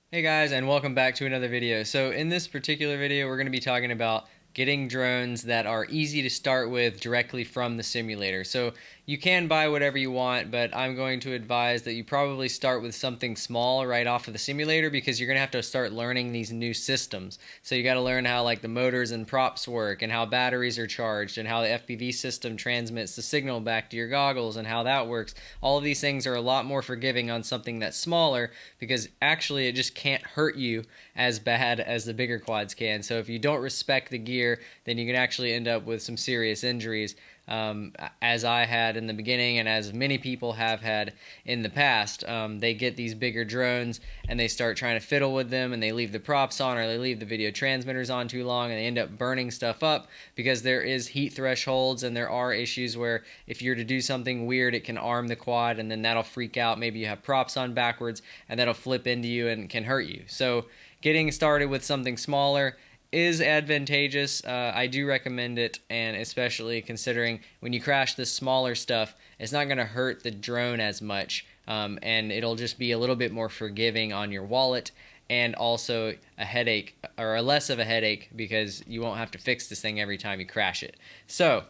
Hey guys, and welcome back to another video. So in this particular video, we're going to be talking about getting drones that are easy to start with directly from the simulator. So you can buy whatever you want, but I'm going to advise that you probably start with something small right off of the simulator because you're going to have to start learning these new systems. So you got to learn how like the motors and props work and how batteries are charged and how the FPV system transmits the signal back to your goggles and how that works. All of these things are a lot more forgiving on something that's smaller because actually it just can't hurt you as bad as the bigger quads can. So if you don't respect the gear, then you can actually end up with some serious injuries, as I had in the beginning and as many people have had in the past. They get these bigger drones and they start trying to fiddle with them and they leave the props on or they leave the video transmitters on too long and they end up burning stuff up because there is heat thresholds and there are issues where if you're to do something weird, it can arm the quad and then that'll freak out. Maybe you have props on backwards and that'll flip into you and can hurt you. So getting started with something smaller is advantageous. I do recommend it, and especially considering when you crash the smaller stuff, it's not going to hurt the drone as much, and it'll just be a little bit more forgiving on your wallet and also a headache, or a less of a headache, because you won't have to fix this thing every time you crash it. So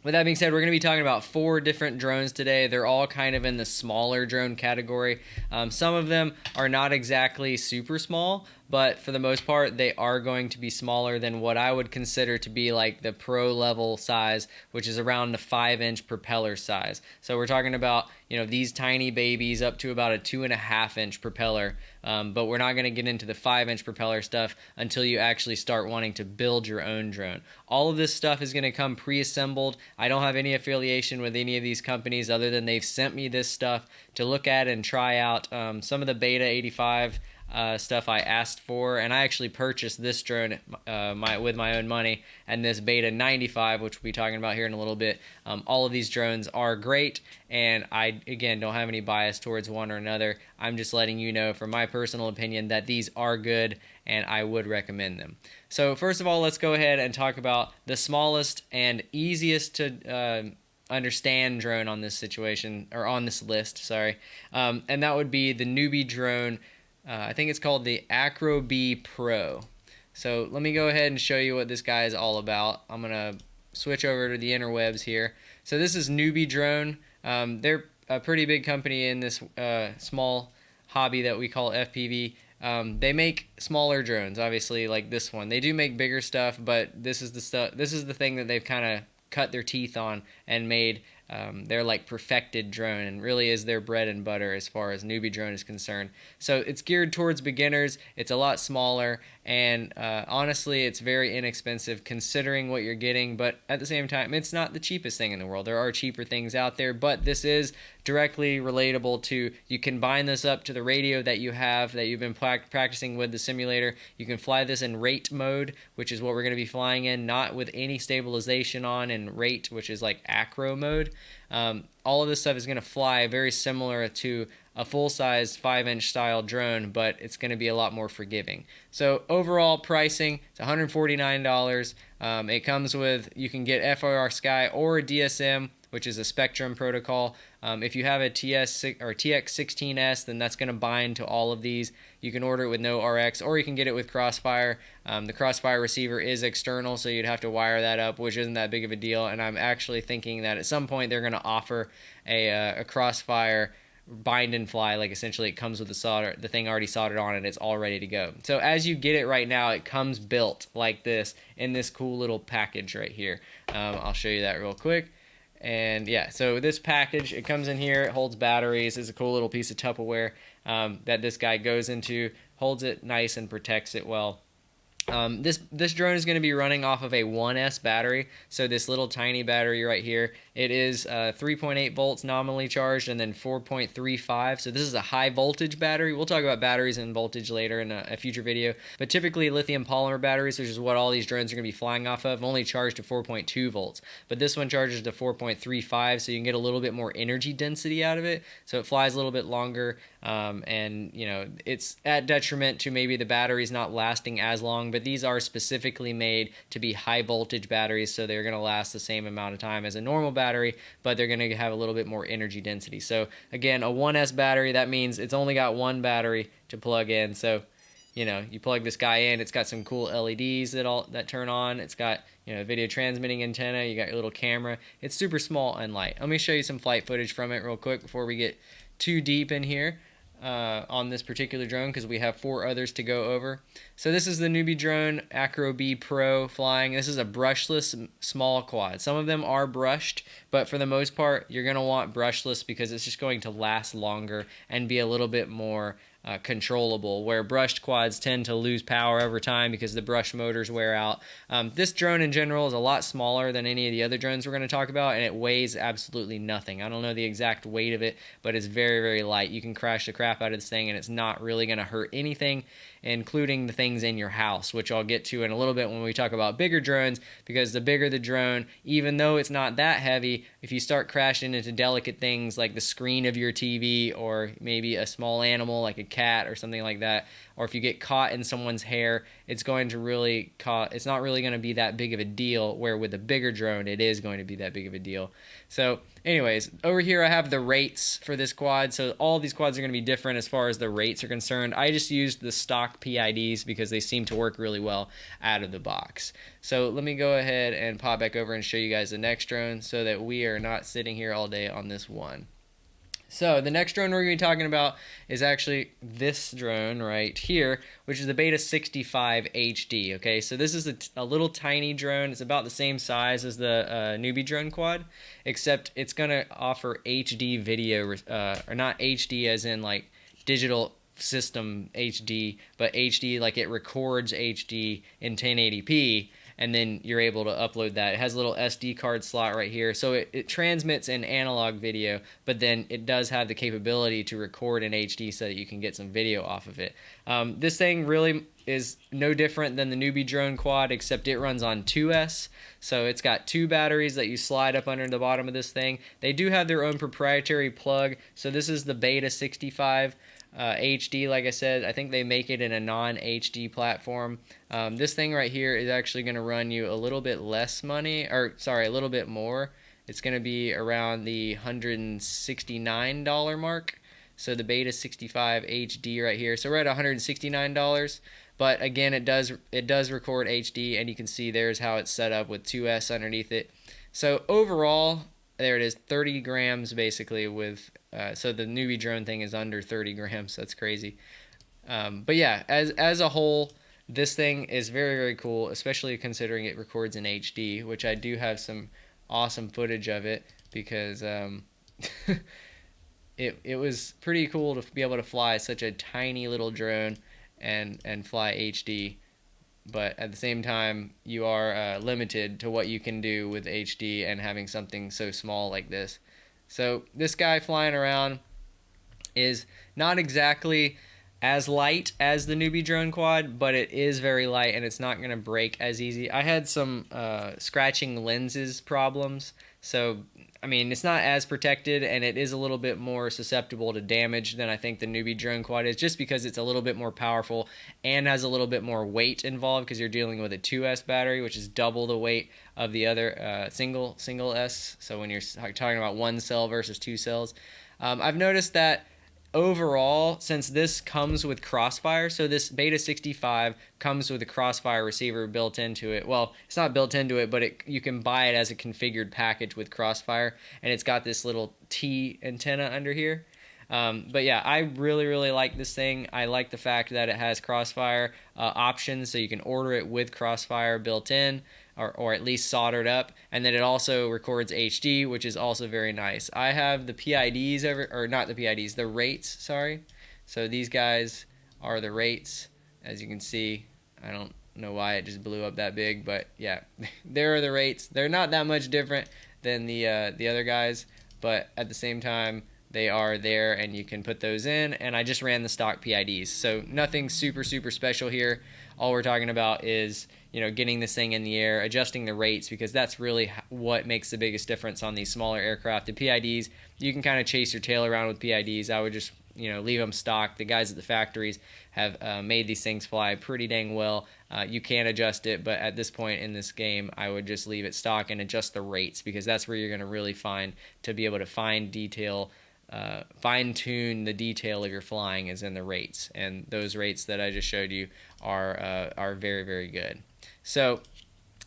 with that being said, we're going to be talking about 4 different drones today. They're all kind of in the smaller drone category. Some of them are not exactly super small, but for the most part, they are going to be smaller than what I would consider to be like the pro level size, which is around the 5-inch propeller size. So we're talking about, these tiny babies up to about a 2.5-inch propeller. But we're not going to get into the 5-inch propeller stuff until you actually start wanting to build your own drone. All of this stuff is going to come pre-assembled. I don't have any affiliation with any of these companies other than they've sent me this stuff to look at and try out. Some of the Beta 85 stuff I asked for, and I actually purchased this drone with my own money, and this Beta 95, which we'll be talking about here in a little bit. All of these drones are great, and I, again, don't have any bias towards one or another. I'm just letting you know from my personal opinion that these are good, and I would recommend them. So first of all, let's go ahead and talk about the smallest and easiest to understand drone on this situation, or on this list, sorry. And that would be the newbie drone. I think it's called the Acro B Pro. So let me go ahead and show you what this guy is all about. I'm going to switch over to the interwebs here. So this is Newbie Drone. They're a pretty big company in this small hobby that we call FPV. They make smaller drones, obviously, like this one. They do make bigger stuff, but this is the stuff. This is the thing that they've kind of cut their teeth on and made their like perfected drone, and really is their bread and butter as far as newbie drone is concerned. So it's geared towards beginners. It's a lot smaller, and honestly, it's very inexpensive considering what you're getting. But at the same time, it's not the cheapest thing in the world. There are cheaper things out there, but this is directly relatable to, you can bind this up to the radio that you have, that you've been practicing with the simulator. You can fly this in rate mode, which is what we're going to be flying in, not with any stabilization on, in rate, which is like acro mode. All of this stuff is going to fly very similar to a full-size 5-inch style drone, but it's going to be a lot more forgiving. So overall pricing, it's $149. It comes with, you can get FOR Sky or a DSM, which is a Spectrum protocol. If you have a TX16S, then that's going to bind to all of these. You can order it with no RX, or you can get it with Crossfire. The Crossfire receiver is external, so you'd have to wire that up, which isn't that big of a deal. And I'm actually thinking that at some point they're going to offer a Crossfire bind and fly, like essentially it comes with the thing already soldered on and it's all ready to go. So as you get it right now, it comes built like this in this cool little package right here. I'll show you that real quick. And yeah, so this package, it comes in here, it holds batteries. It's a cool little piece of Tupperware that this guy goes into, holds it nice and protects it well. This drone is going to be running off of a 1S battery, so this little tiny battery right here, it is 3.8 volts nominally charged and then 4.35, so this is a high voltage battery. We'll talk about batteries and voltage later in a future video, but typically lithium polymer batteries, which is what all these drones are going to be flying off of, only charge to 4.2 volts, but this one charges to 4.35, so you can get a little bit more energy density out of it, so it flies a little bit longer, and it's at detriment to maybe the batteries not lasting as long, but but these are specifically made to be high voltage batteries, so they're going to last the same amount of time as a normal battery, but they're going to have a little bit more energy density. So again, a 1S battery, that means it's only got one battery to plug in. So you plug this guy in, it's got some cool LEDs that turn on. It's got, video transmitting antenna. You got your little camera. It's super small and light. Let me show you some flight footage from it real quick before we get too deep in here on this particular drone, because we have 4 others to go over. So this is the newbie drone, Acro B Pro flying. This is a brushless small quad. Some of them are brushed, but for the most part, you're going to want brushless because it's just going to last longer and be a little bit more controllable, where brushed quads tend to lose power over time because the brush motors wear out. This drone in general is a lot smaller than any of the other drones we're going to talk about, and it weighs absolutely nothing. I don't know the exact weight of it, but it's very, very light. You can crash the crap out of this thing, and it's not really going to hurt anything, including the things in your house, which I'll get to in a little bit when we talk about bigger drones, because the bigger the drone, even though it's not that heavy, if you start crashing into delicate things like the screen of your TV, or maybe a small animal like a cat or something like that, or if you get caught in someone's hair, it's not really going to be that big of a deal, where with a bigger drone it is going to be that big of a deal. So anyways, over here I have the rates for this quad. So all these quads are going to be different as far as the rates are concerned. I just used the stock PIDs because they seem to work really well out of the box. So let me go ahead and pop back over and show you guys the next drone so that we are not sitting here all day on this one. So the next drone we're going to be talking about is actually this drone right here, which is the Beta 65 HD. Okay, so this is a little tiny drone. It's about the same size as the newbie drone quad, except it's going to offer HD video, or not HD as in like digital system HD, but HD like it records HD in 1080p, and then you're able to upload that. It has a little SD card slot right here, so it transmits in analog video, but then it does have the capability to record in HD so that you can get some video off of it. This thing really is no different than the newbie drone quad, except it runs on 2S, so it's got 2 batteries that you slide up under the bottom of this thing. They do have their own proprietary plug, so this is the Beta 65 HD. Like I said, I think they make it in a non-HD platform. This thing right here is actually going to run you a little bit less money, or sorry, a little bit more. It's going to be around the $169 mark. So the Beta 65 HD right here. So we're at $169, but again, it does record HD, and you can see there's how it's set up with 2S underneath it. So overall, there it is, 30 grams basically with, so the newbie drone thing is under 30 grams. That's crazy. But yeah, as a whole, this thing is very, very cool, especially considering it records in HD, which I do have some awesome footage of it, because it was pretty cool to be able to fly such a tiny little drone and fly HD. But at the same time, you are limited to what you can do with HD and having something so small like this. So this guy flying around is not exactly as light as the newbie drone quad, but it is very light, and it's not going to break as easy. I had some scratching lenses problems, so I mean, it's not as protected, and it is a little bit more susceptible to damage than I think the newbie drone quad is, just because it's a little bit more powerful and has a little bit more weight involved, because you're dealing with a 2S battery, which is double the weight of the other single S. So when you're talking about 1 cell versus 2 cells, I've noticed that overall, since this comes with Crossfire, so this Beta 65 comes with a Crossfire receiver built into it. Well, it's not built into it, but you can buy it as a configured package with Crossfire, and it's got this little T antenna under here. But yeah, I really, really like this thing. I like the fact that it has Crossfire options, so you can order it with Crossfire built in, or at least soldered up, and then it also records HD, which is also very nice. I have the PIDs or not the PIDs, the rates, sorry. So these guys are the rates, as you can see. I don't know why it just blew up that big, but yeah, there are the rates. They're not that much different than the other guys, but at the same time, they are there, and you can put those in, and I just ran the stock PIDs. So nothing super, super special here. All we're talking about is, getting this thing in the air, adjusting the rates, because that's really what makes the biggest difference on these smaller aircraft. The PIDs, you can kind of chase your tail around with PIDs. I would just leave them stock. The guys at the factories have made these things fly pretty dang well. You can adjust it, but at this point in this game, I would just leave it stock and adjust the rates, because that's where you're going to really find to be able to find detail. Fine-tune the detail of your flying is in the rates, and those rates that I just showed you are very, very good. So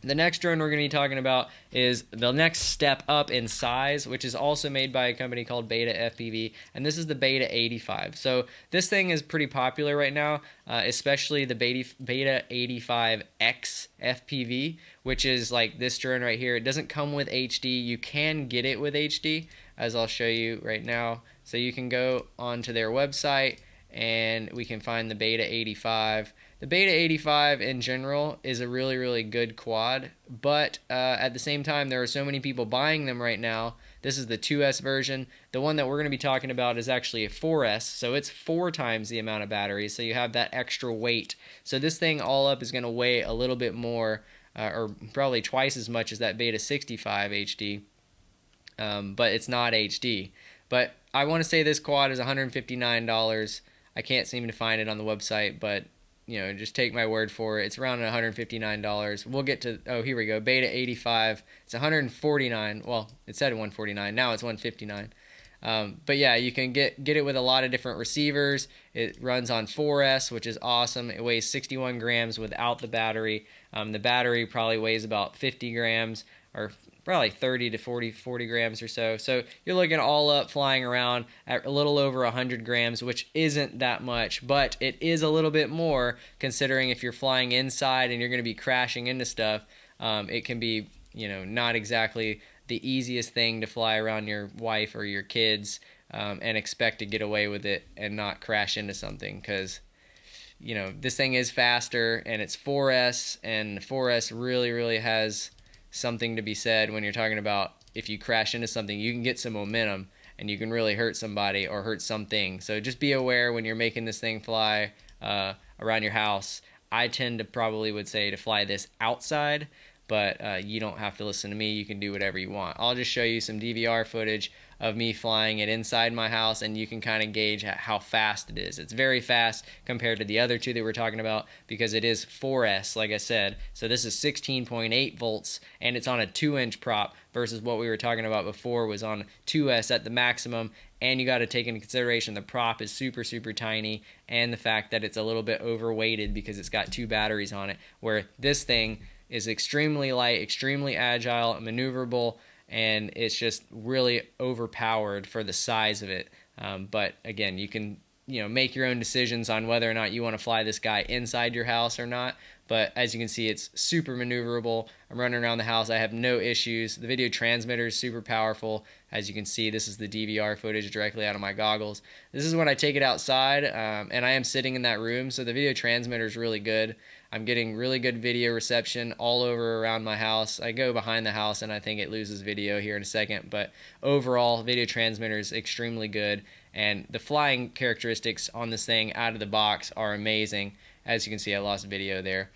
the next drone we're going to be talking about is the next step up in size, which is also made by a company called Beta FPV, and this is the Beta 85. So this thing is pretty popular right now, especially the Beta 85X FPV, which is like this drone right here. It doesn't come with HD. You can get it with HD, as I'll show you right now. So you can go onto their website and we can find the Beta 85. The Beta 85 in general is a really, really good quad, but at the same time, there are so many people buying them right now. This is the 2S version. The one that we're going to be talking about is actually a 4S, so it's 4 times the amount of batteries, so you have that extra weight. So this thing all up is going to weigh a little bit more, or probably twice as much as that Beta 65 HD, but it's not HD. But I want to say this quad is $159. I can't seem to find it on the website, but just take my word for it. It's around $159. We'll get to, oh, here we go, Beta 85. It's $149. Well, it said $149. Now it's $159. But yeah, you can get it with a lot of different receivers. It runs on 4S, which is awesome. It weighs 61 grams without the battery. The battery probably weighs about 50 grams, or probably 30 to 40 grams or so. So you're looking all up flying around at a little over 100 grams, which isn't that much, but it is a little bit more considering if you're flying inside and you're going to be crashing into stuff. It can be, not exactly the easiest thing to fly around your wife or your kids and expect to get away with it and not crash into something, because this thing is faster and it's 4S, and 4S really has something to be said when you're talking about if you crash into something, you can get some momentum and you can really hurt somebody or hurt something. So just be aware when you're making this thing fly around your house. I tend to probably would say to fly this outside, but you don't have to listen to me. You can do whatever you want. I'll just show you some DVR footage of me flying it inside my house, and you can kind of gauge how fast it is. It's very fast compared to the other two that we're talking about, because it is 4S, like I said. So this is 16.8 volts, and it's on a 2-inch prop, versus what we were talking about before was on 2S at the maximum. And you got to take into consideration the prop is super tiny, and the fact that it's a little bit overweighted because it's got 2 batteries on it, where this thing is extremely light, extremely agile, maneuverable, and it's just really overpowered for the size of it. But again, you can make your own decisions on whether or not you want to fly this guy inside your house or not. But as you can see, it's super maneuverable. I'm running around the house. I have no issues. The video transmitter is super powerful. As you can see, this is the DVR footage directly out of my goggles. This is when I take it outside, and I am sitting in that room, so the video transmitter is really good. I'm getting really good video reception all over around my house. I go behind the house, and I think it loses video here in a second, but overall, video transmitter is extremely good, and the flying characteristics on this thing out of the box are amazing. As you can see, I lost video there.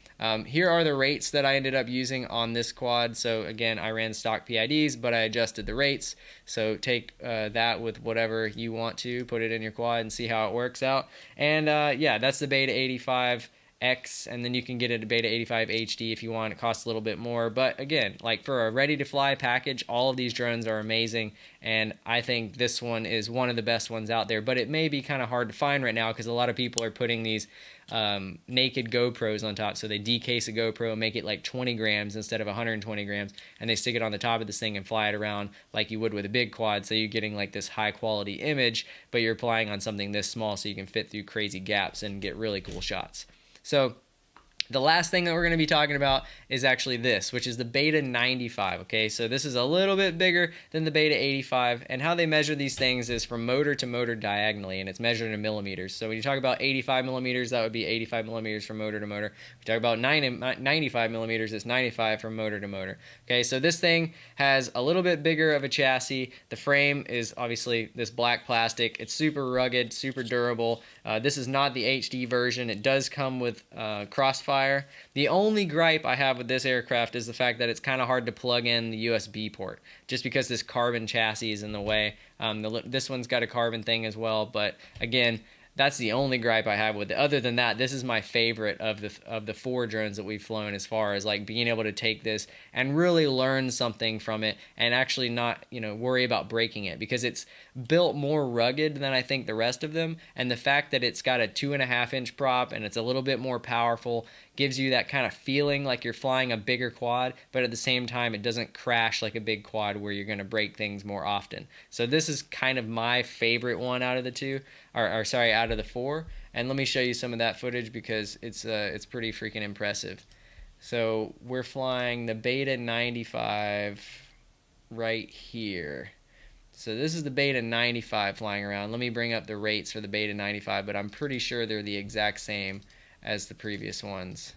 Here are the rates that I ended up using on this quad. So again, I ran stock PIDs, but I adjusted the rates. So take that with whatever you want to, put it in your quad and see how it works out. And yeah, that's the Beta 85X, and then you can get it a Beta 85 HD if you want. It costs a little bit more, but again, like for a ready to fly package, all of these drones are amazing, and I think this one is one of the best ones out there. But it may be kind of hard to find right now because a lot of people are putting these naked GoPros on top. So they decase a GoPro, make it like 20 grams instead of 120 grams, and they stick it on the top of this thing and fly it around like you would with a big quad. So you're getting like this high quality image, but you're flying on something this small, so you can fit through crazy gaps and get really cool shots. So the last thing that we're going to be talking about is actually this, which is the Beta 95, okay? So this is a little bit bigger than the Beta 85, and how they measure these things is from motor to motor diagonally, and it's measured in millimeters. So when you talk about 85 millimeters, that would be 85 millimeters from motor to motor. If you talk about 95 millimeters, it's 95 from motor to motor. Okay, so this thing has a little bit bigger of a chassis. The frame is obviously this black plastic. It's super rugged, super durable. This is not the HD version. It does come with crossfire crossfire. The only gripe I have with this aircraft is the fact that it's kind of hard to plug in the USB port, just because this carbon chassis is in the way. This one's got a carbon thing as well, but again, that's the only gripe I have with it. Other than that, this is my favorite of the 4 drones that we've flown, as far as like being able to take this and really learn something from it and actually not, worry about breaking it, because it's built more rugged than I think the rest of them. And the fact that it's got a 2.5-inch prop and it's a little bit more powerful gives you that kind of feeling like you're flying a bigger quad, but at the same time it doesn't crash like a big quad where you're going to break things more often. So this is kind of my favorite one out of the 2, or sorry, out of the 4. And let me show you some of that footage, because it's pretty freaking impressive. So we're flying the Beta 95 right here. So this is the Beta 95 flying around. Let me bring up the rates for the Beta 95, but I'm pretty sure they're the exact same as the previous ones.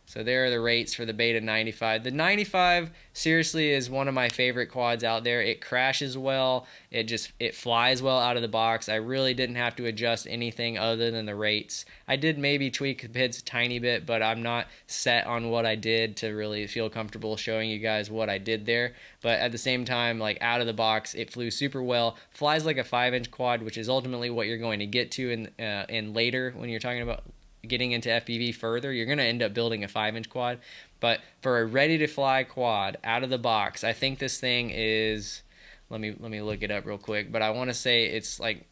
So there are the rates for the Beta 95. The 95 seriously is one of my favorite quads out there. It crashes well. It flies well out of the box. I really didn't have to adjust anything other than the rates. I did maybe tweak the PIDs a tiny bit, but I'm not set on what I did to really feel comfortable showing you guys what I did there. But at the same time, like out of the box, it flew super well. Flies like a 5-inch quad, which is ultimately what you're going to get to in later when you're talking about getting into FPV further. You're going to end up building a 5-inch quad. But for a ready-to-fly quad out of the box, I think this thing is, let me look it up real quick, but I want to say it's like,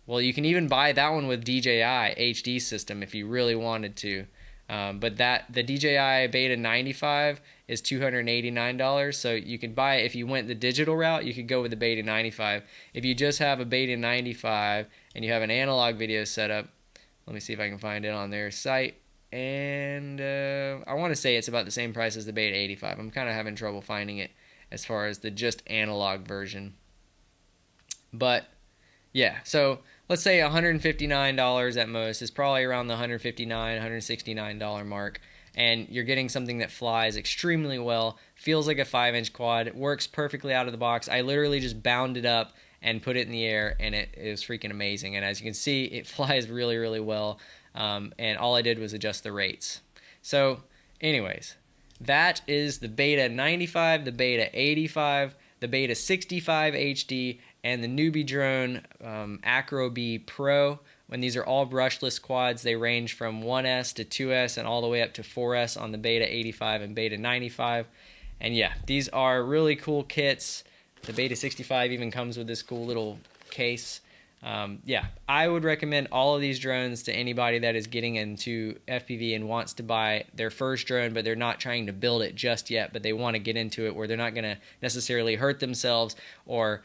well, you can even buy that one with DJI HD system if you really wanted to. But the DJI Beta 95 is $289, so you can buy it. If you went the digital route, you could go with the Beta 95. If you just have a Beta 95 and you have an analog video setup, let me see if I can find it on their site, and I want to say it's about the same price as the Beta 85. I'm kind of having trouble finding it as far as the just analog version. But yeah, so let's say $159 at most is probably around the $159, $169 mark, and you're getting something that flies extremely well, feels like a 5-inch quad, it works perfectly out of the box. I literally just bound it up and put it in the air, and it is freaking amazing. And as you can see, it flies really, really well, and all I did was adjust the rates. So anyways, that is the Beta 95, the Beta 85, the Beta 65 HD, and the newbie drone Acro B Pro. When these are all brushless quads, they range from 1S to 2S and all the way up to 4S on the Beta 85 and Beta 95. And yeah, these are really cool kits. The Beta 65 even comes with this cool little case. Yeah, I would recommend all of these drones to anybody that is getting into FPV and wants to buy their first drone, but they're not trying to build it just yet, but they want to get into it where they're not going to necessarily hurt themselves or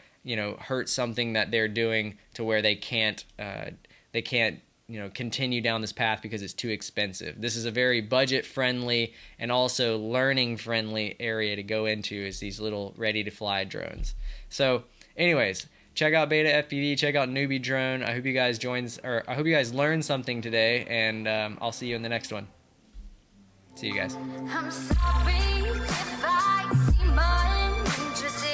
hurt something that they're doing to where they can't continue down this path because it's too expensive. This is a very budget-friendly and also learning-friendly area to go into, is these little ready-to-fly drones. So, anyways, check out Beta FPV, check out Newbie Drone. I hope you guys learned something today, and I'll see you in the next one. See you guys. I'm sorry if I seem uninterested.